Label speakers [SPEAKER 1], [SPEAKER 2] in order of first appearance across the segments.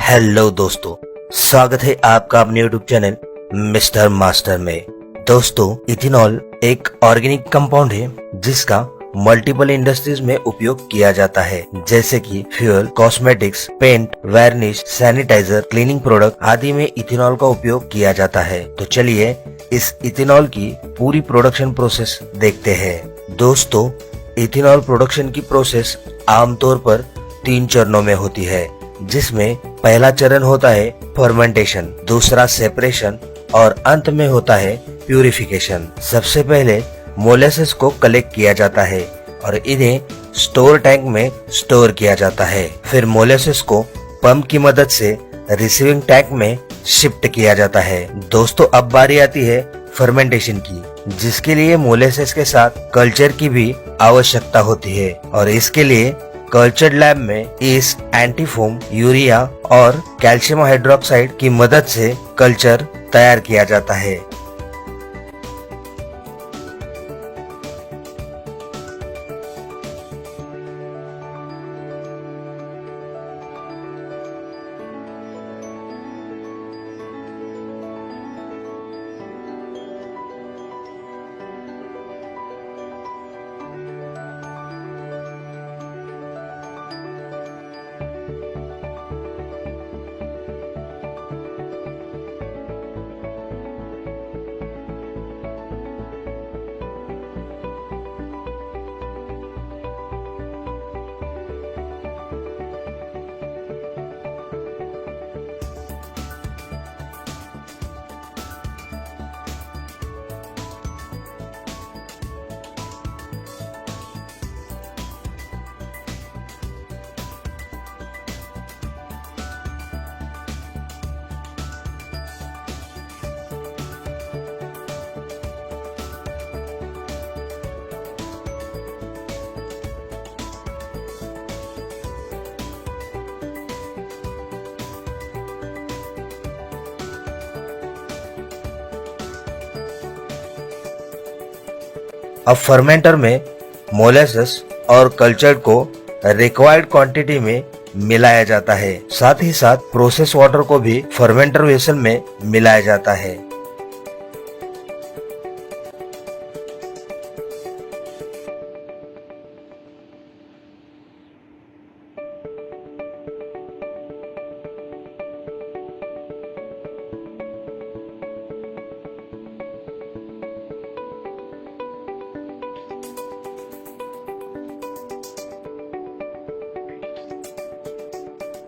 [SPEAKER 1] Hello दोस्तों, स्वागत है आपका अपने यूट्यूब चैनल मिस्टर मास्टर में। दोस्तों, इथेनॉल एक ऑर्गेनिक कंपाउंड है जिसका मल्टीपल इंडस्ट्रीज में उपयोग किया जाता है, जैसे कि fuel, cosmetics, paint, varnish, sanitiser, cleaning product आदि में इथेनॉल का उपयोग किया जाता है। तो चलिए इस इथेनॉल की पूरी प्रोडक्शन प्रोसेस देखते हैं। दोस्तों, इथेनॉल प्रोडक्शन की प्रोसेस आमतौर पर 3 चरणों में होती है, जिसमें पहला चरण होता है फर्मेंटेशन, दूसरा सेपरेशन और अंत में होता है प्यूरिफिकेशन। सबसे पहले मोलेसेस को कलेक्ट किया जाता है और इन्हें स्टोर टैंक में स्टोर किया जाता है। फिर मोलेसेस को पंप की मदद से रिसीविंग टैंक में शिफ्ट किया जाता है। दोस्तों, अब बारी आती है फर्मेंटेशन की, जिसके लिए मोलेसेस के साथ कल्चर की भी आवश्यकता होती है और इसके लिए कल्चर लैब में इस एंटीफोम, यूरिया और कैल्शियम हाइड्रोक्साइड की मदद से कल्चर तैयार किया जाता है। अब फर्मेंटर में मोलेसेस और कल्चर को रिक्वायर्ड क्वांटिटी में मिलाया जाता है। साथ ही साथ प्रोसेस वाटर को भी फर्मेंटर वेसल में मिलाया जाता है।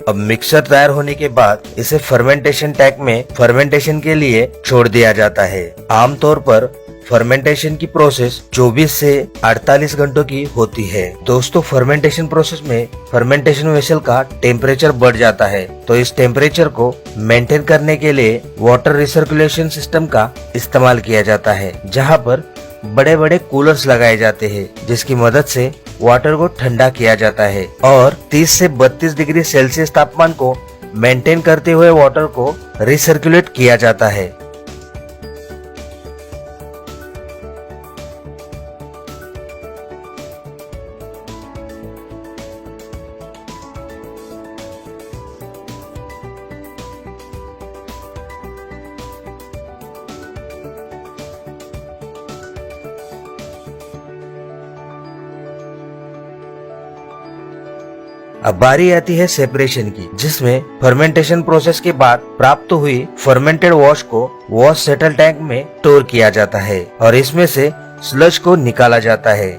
[SPEAKER 1] अब मिक्सर तैयार होने के बाद इसे फर्मेंटेशन टैंक में फर्मेंटेशन के लिए छोड़ दिया जाता है। आमतौर पर फर्मेंटेशन की प्रोसेस 24 से 48 घंटों की होती है। दोस्तों, फर्मेंटेशन प्रोसेस में फर्मेंटेशन वेसल का टेम्परेचर बढ़ जाता है, तो इस टेम्परेचर को मेंटेन करने के लिए वाटर रिसर्कुलेशन सिस्टम का इस्तेमाल किया जाता है, जहां पर बड़े बड़े कूलर्स लगाए जाते हैं, जिसकी मदद से वाटर को ठंडा किया जाता है और 30 से 32 डिग्री सेल्सियस तापमान को मेंटेन करते हुए वाटर को रिसर्कुलेट किया जाता है। अब बारी आती है सेपरेशन की, जिसमें फर्मेंटेशन प्रोसेस के बाद प्राप्त हुई फर्मेंटेड वॉश को वॉश सेटल टैंक में स्टोर किया जाता है और इसमें से स्लज को निकाला जाता है।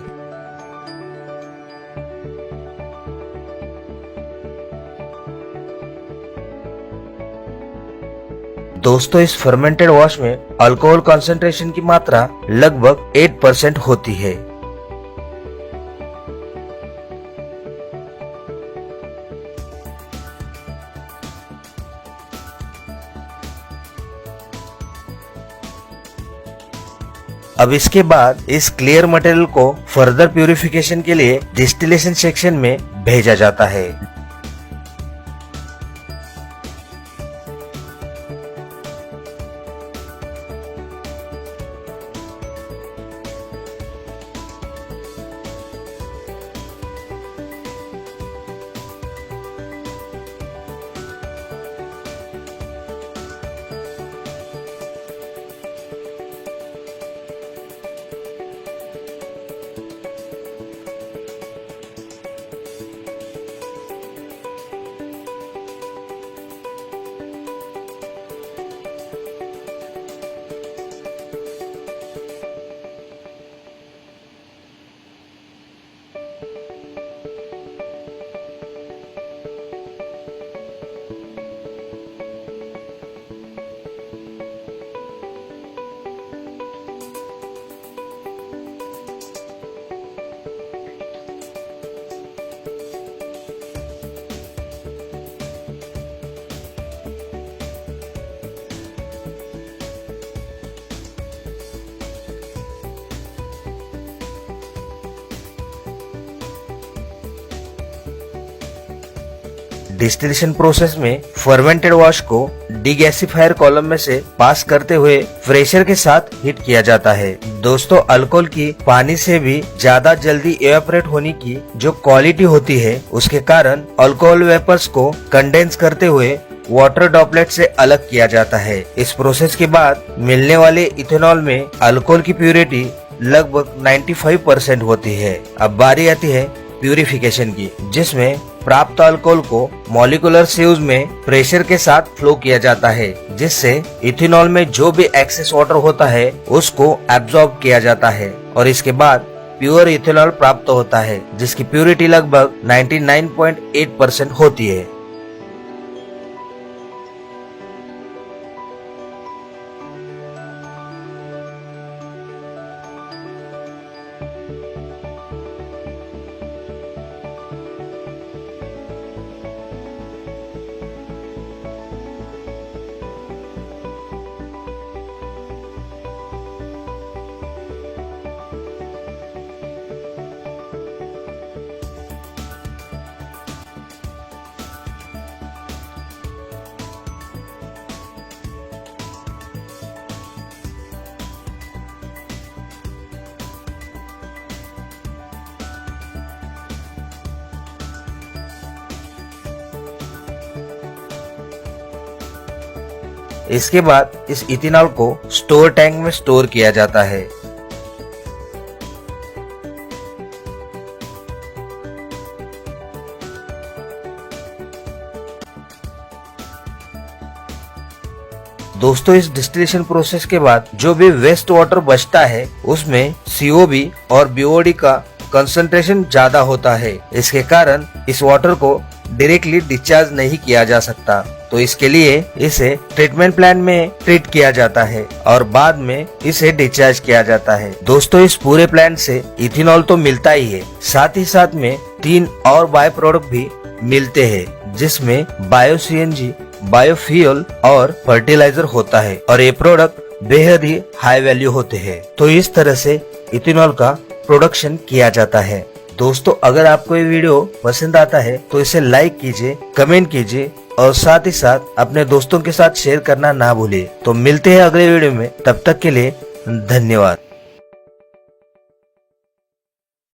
[SPEAKER 1] दोस्तों, इस फर्मेंटेड वॉश में अल्कोहल कंसंट्रेशन की मात्रा लगभग 8% होती है। अब इसके बाद इस क्लियर मटेरियल को फर्दर प्यूरिफिकेशन के लिए डिस्टिलेशन सेक्शन में भेजा जाता है। डिस्टिलेशन प्रोसेस में फर्मेंटेड वॉश को डिगैसिफायर कॉलम में से पास करते हुए प्रेशर के साथ हीट किया जाता है। दोस्तों, अल्कोहल की पानी से भी ज्यादा जल्दी इवेपोरेट होने की जो क्वालिटी होती है, उसके कारण अल्कोहल वेपर्स को कंडेंस करते हुए वाटर ड्रॉपलेट से अलग किया जाता है। इस प्रोसेस के बाद मिलने वाले इथेनॉल में अल्कोहल की प्यूरिटी लगभग 95% होती है। अब बारी आती है प्यूरिफिकेशन की, जिसमें प्राप्त अल्कोहल को मॉलिक्यूलर सीव्स में प्रेशर के साथ फ्लो किया जाता है, जिससे इथेनॉल में जो भी एक्सेस वाटर होता है उसको एब्जॉर्ब किया जाता है और इसके बाद प्योर इथेनॉल प्राप्त होता है, जिसकी प्यूरिटी लगभग 99.8% होती है। इसके बाद इस इथेनॉल को स्टोर टैंक में स्टोर किया जाता है। दोस्तों, इस डिस्टिलेशन प्रोसेस के बाद जो भी वेस्ट वाटर बचता है उसमें COB और BOD का कंसंट्रेशन ज्यादा होता है। इसके कारण इस वाटर को डायरेक्टली डिस्चार्ज नहीं किया जा सकता, तो इसके लिए इसे ट्रीटमेंट प्लांट में ट्रीट किया जाता है और बाद में इसे डिस्चार्ज किया जाता है। दोस्तों, इस पूरे प्लांट से इथेनॉल तो मिलता ही है, साथ ही साथ में 3 और बाय प्रोडक्ट भी मिलते हैं, जिसमें बायो CNG, बायोफ्यूल और फर्टिलाइजर होता है और ये प्रोडक्ट बेहद ही हाई वैल्यू होते हैं। तो इस तरह से इथेनॉल का प्रोडक्शन किया जाता है। दोस्तों, अगर आपको ये वीडियो पसंद आता है तो इसे लाइक कीजिए, कमेंट कीजिए और साथ ही साथ अपने दोस्तों के साथ शेयर करना ना भूलिए। तो मिलते हैं अगले वीडियो में, तब तक के लिए धन्यवाद।